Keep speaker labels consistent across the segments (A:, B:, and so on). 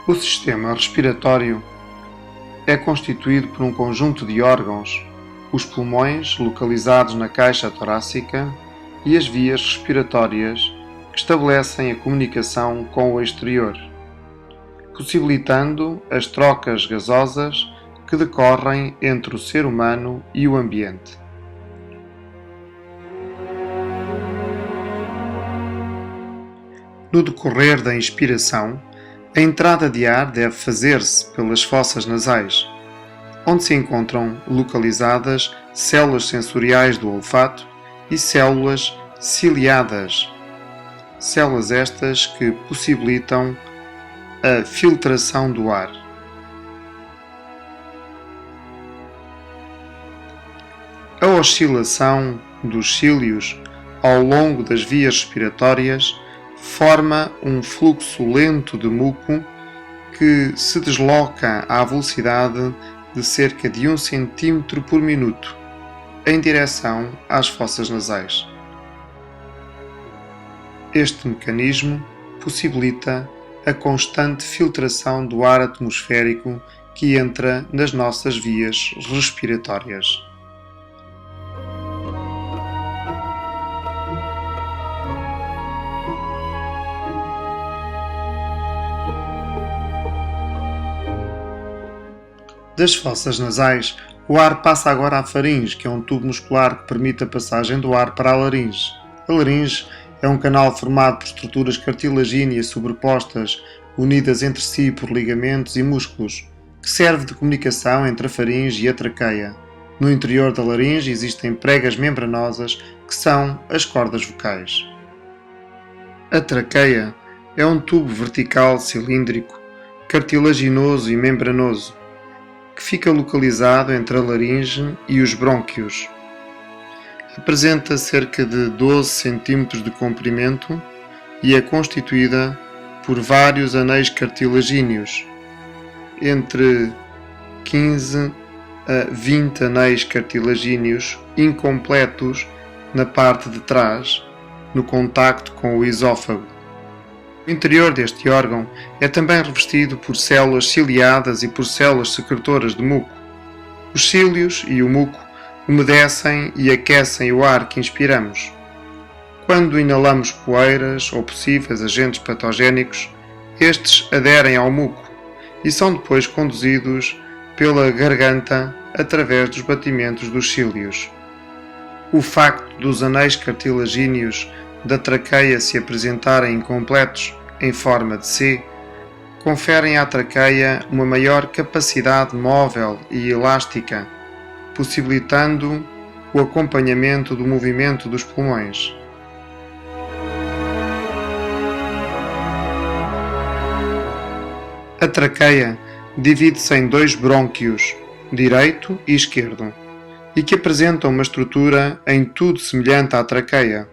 A: O sistema respiratório é constituído por um conjunto de órgãos, os pulmões, localizados na caixa torácica, e as vias respiratórias, que estabelecem a comunicação com o exterior, possibilitando as trocas gasosas que decorrem entre o ser humano e o ambiente. No decorrer da inspiração, a entrada de ar deve fazer-se pelas fossas nasais, onde se encontram localizadas células sensoriais do olfato e células ciliadas, células estas que possibilitam a filtração do ar. A oscilação dos cílios ao longo das vias respiratórias forma um fluxo lento de muco que se desloca à velocidade de cerca de 1 cm por minuto em direção às fossas nasais. Este mecanismo possibilita a constante filtração do ar atmosférico que entra nas nossas vias respiratórias. Das fossas nasais, o ar passa agora à faringe, que é um tubo muscular que permite a passagem do ar para a laringe. A laringe é um canal formado por estruturas cartilagíneas sobrepostas, unidas entre si por ligamentos e músculos, que serve de comunicação entre a faringe e a traqueia. No interior da laringe existem pregas membranosas, que são as cordas vocais. A traqueia é um tubo vertical cilíndrico, cartilaginoso e membranoso, que fica localizado entre a laringe e os brônquios. Apresenta cerca de 12 cm de comprimento e é constituída por vários anéis cartilagíneos, entre 15 a 20 anéis cartilagíneos incompletos na parte de trás, no contacto com o esôfago. O interior deste órgão é também revestido por células ciliadas e por células secretoras de muco. Os cílios e o muco umedecem e aquecem o ar que inspiramos. Quando inalamos poeiras ou possíveis agentes patogénicos, estes aderem ao muco e são depois conduzidos pela garganta através dos batimentos dos cílios. O facto dos anéis cartilagíneos da traqueia se apresentarem incompletos em forma de C, conferem à traqueia uma maior capacidade móvel e elástica, possibilitando o acompanhamento do movimento dos pulmões. A traqueia divide-se em dois brônquios, direito e esquerdo, e que apresentam uma estrutura em tudo semelhante à traqueia,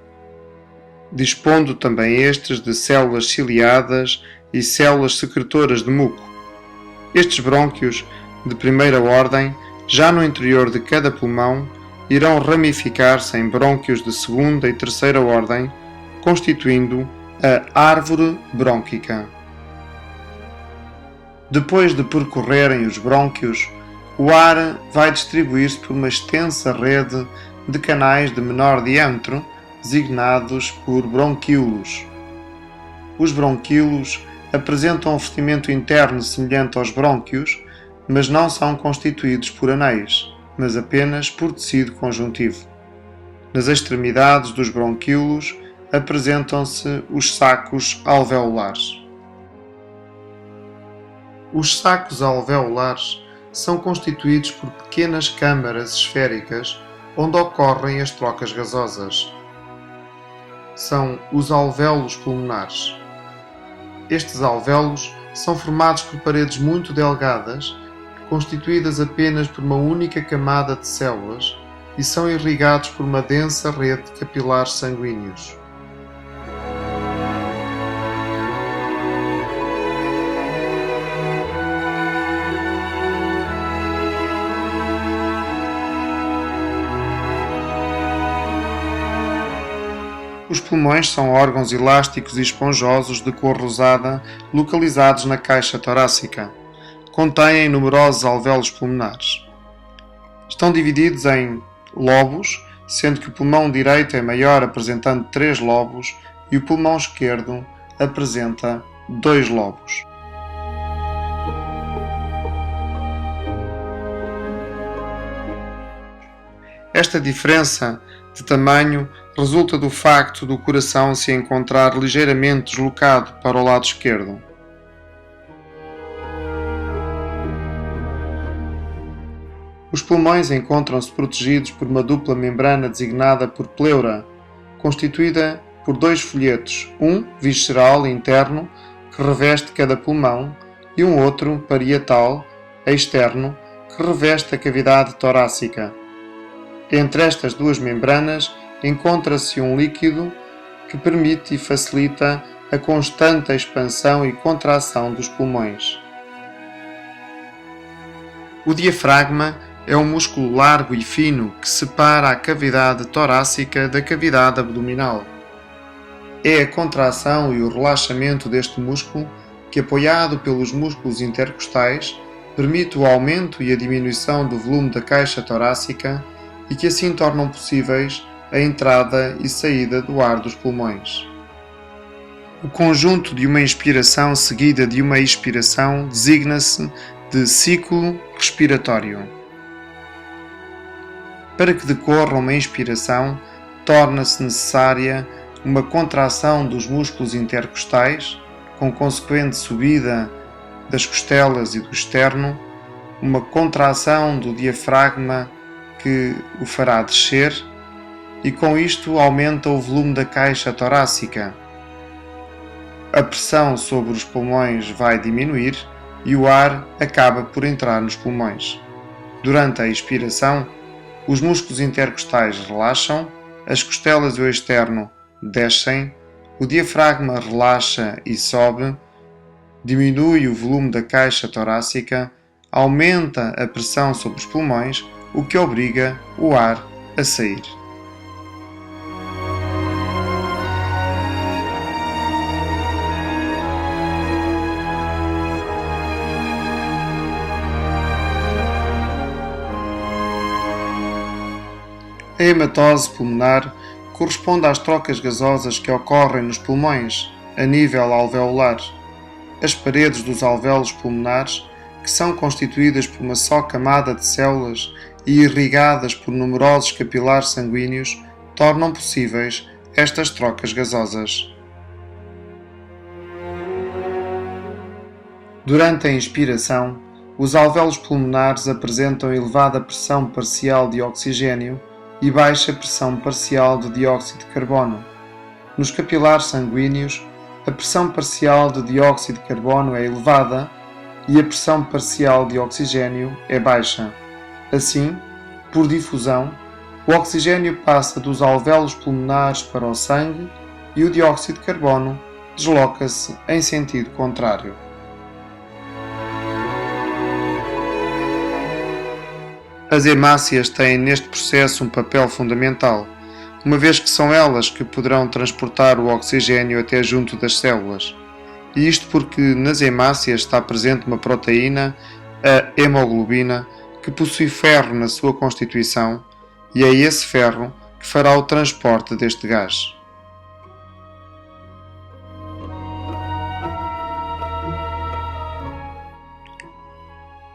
A: dispondo também estes de células ciliadas e células secretoras de muco. Estes brônquios, de primeira ordem, já no interior de cada pulmão, irão ramificar-se em brônquios de segunda e terceira ordem, constituindo a árvore brônquica. Depois de percorrerem os brônquios, o ar vai distribuir-se por uma extensa rede de canais de menor diâmetro, designados por bronquíolos. Os bronquíolos apresentam um revestimento interno semelhante aos brônquios, mas não são constituídos por anéis, mas apenas por tecido conjuntivo. Nas extremidades dos bronquíolos apresentam-se os sacos alveolares. Os sacos alveolares são constituídos por pequenas câmaras esféricas onde ocorrem as trocas gasosas. São os alvéolos pulmonares. Estes alvéolos são formados por paredes muito delgadas, constituídas apenas por uma única camada de células, e são irrigados por uma densa rede de capilares sanguíneos. Os pulmões são órgãos elásticos e esponjosos de cor rosada localizados na caixa torácica. Contêm numerosos alvéolos pulmonares. Estão divididos em lobos, sendo que o pulmão direito é maior, apresentando 3 lobos, e o pulmão esquerdo apresenta 2 lobos. Esta diferença de tamanho resulta do facto do coração se encontrar ligeiramente deslocado para o lado esquerdo. Os pulmões encontram-se protegidos por uma dupla membrana designada por pleura, constituída por 2 folhetos, um visceral interno, que reveste cada pulmão, e um outro parietal, externo, que reveste a cavidade torácica. Entre estas 2 membranas encontra-se um líquido que permite e facilita a constante expansão e contração dos pulmões. O diafragma é um músculo largo e fino que separa a cavidade torácica da cavidade abdominal. É a contração e o relaxamento deste músculo que, apoiado pelos músculos intercostais, permite o aumento e a diminuição do volume da caixa torácica e que assim tornam possíveis a entrada e saída do ar dos pulmões. O conjunto de uma inspiração seguida de uma expiração designa-se de ciclo respiratório. Para que decorra uma inspiração, torna-se necessária uma contração dos músculos intercostais, com consequente subida das costelas e do externo, uma contração do diafragma que o fará descer, e com isto aumenta o volume da caixa torácica. A pressão sobre os pulmões vai diminuir e o ar acaba por entrar nos pulmões. Durante a expiração, os músculos intercostais relaxam, as costelas e o externo descem, o diafragma relaxa e sobe, diminui o volume da caixa torácica, aumenta a pressão sobre os pulmões, o que obriga o ar a sair. A hematose pulmonar corresponde às trocas gasosas que ocorrem nos pulmões, a nível alveolar. As paredes dos alvéolos pulmonares, que são constituídas por uma só camada de células e irrigadas por numerosos capilares sanguíneos, tornam possíveis estas trocas gasosas. Durante a inspiração, os alvéolos pulmonares apresentam elevada pressão parcial de oxigênio e baixa pressão parcial de dióxido de carbono. Nos capilares sanguíneos, a pressão parcial de dióxido de carbono é elevada e a pressão parcial de oxigênio é baixa. Assim, por difusão, o oxigênio passa dos alvéolos pulmonares para o sangue e o dióxido de carbono desloca-se em sentido contrário. As hemácias têm neste processo um papel fundamental, uma vez que são elas que poderão transportar o oxigênio até junto das células. E isto porque nas hemácias está presente uma proteína, a hemoglobina, que possui ferro na sua constituição, e é esse ferro que fará o transporte deste gás.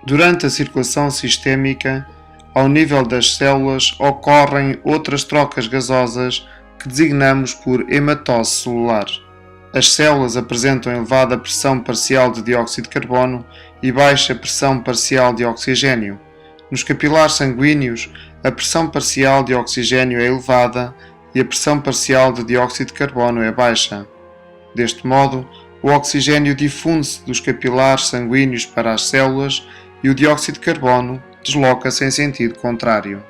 A: Durante a circulação sistêmica, ao nível das células, ocorrem outras trocas gasosas que designamos por hematose celular. As células apresentam elevada pressão parcial de dióxido de carbono e baixa pressão parcial de oxigênio. Nos capilares sanguíneos, a pressão parcial de oxigênio é elevada e a pressão parcial de dióxido de carbono é baixa. Deste modo, o oxigênio difunde-se dos capilares sanguíneos para as células e o dióxido de carbono desloca-se em sentido contrário.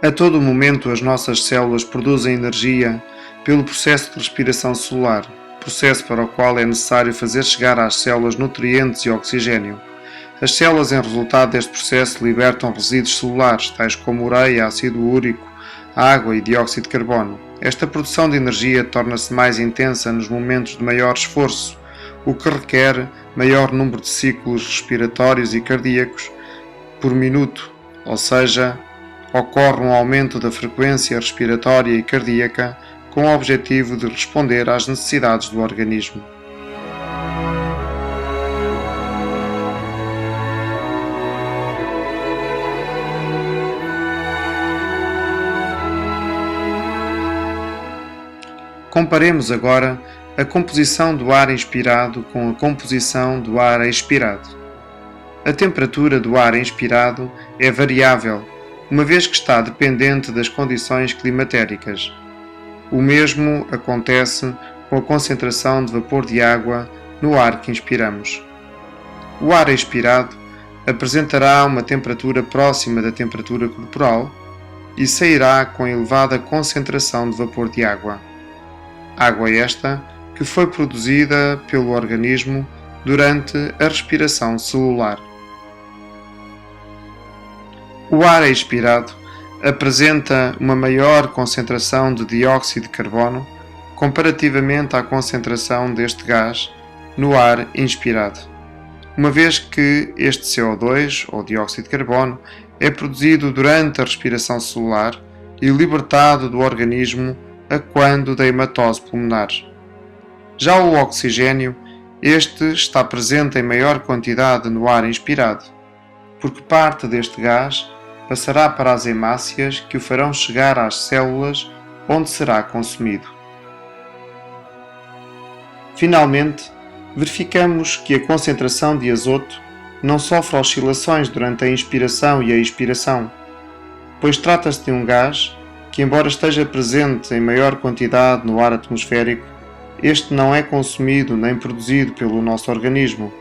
A: A todo momento as nossas células produzem energia pelo processo de respiração celular, processo para o qual é necessário fazer chegar às células nutrientes e oxigênio. As células, em resultado deste processo, libertam resíduos celulares, tais como ureia, ácido úrico, água e dióxido de carbono. Esta produção de energia torna-se mais intensa nos momentos de maior esforço, o que requer maior número de ciclos respiratórios e cardíacos por minuto, ou seja, ocorre um aumento da frequência respiratória e cardíaca com o objetivo de responder às necessidades do organismo. Comparemos agora a composição do ar inspirado com a composição do ar expirado. A temperatura do ar inspirado é variável, uma vez que está dependente das condições climatéricas. O mesmo acontece com a concentração de vapor de água no ar que inspiramos. O ar expirado apresentará uma temperatura próxima da temperatura corporal e sairá com elevada concentração de vapor de água. Água esta que foi produzida pelo organismo durante a respiração celular. O ar expirado apresenta uma maior concentração de dióxido de carbono comparativamente à concentração deste gás no ar inspirado, uma vez que este CO2, ou dióxido de carbono, é produzido durante a respiração celular e libertado do organismo a quando da hematose pulmonar. Já o oxigênio, este está presente em maior quantidade no ar inspirado, porque parte deste gás passará para as hemácias que o farão chegar às células onde será consumido. Finalmente, verificamos que a concentração de azoto não sofre oscilações durante a inspiração e a expiração, pois trata-se de um gás que, embora esteja presente em maior quantidade no ar atmosférico, este não é consumido nem produzido pelo nosso organismo,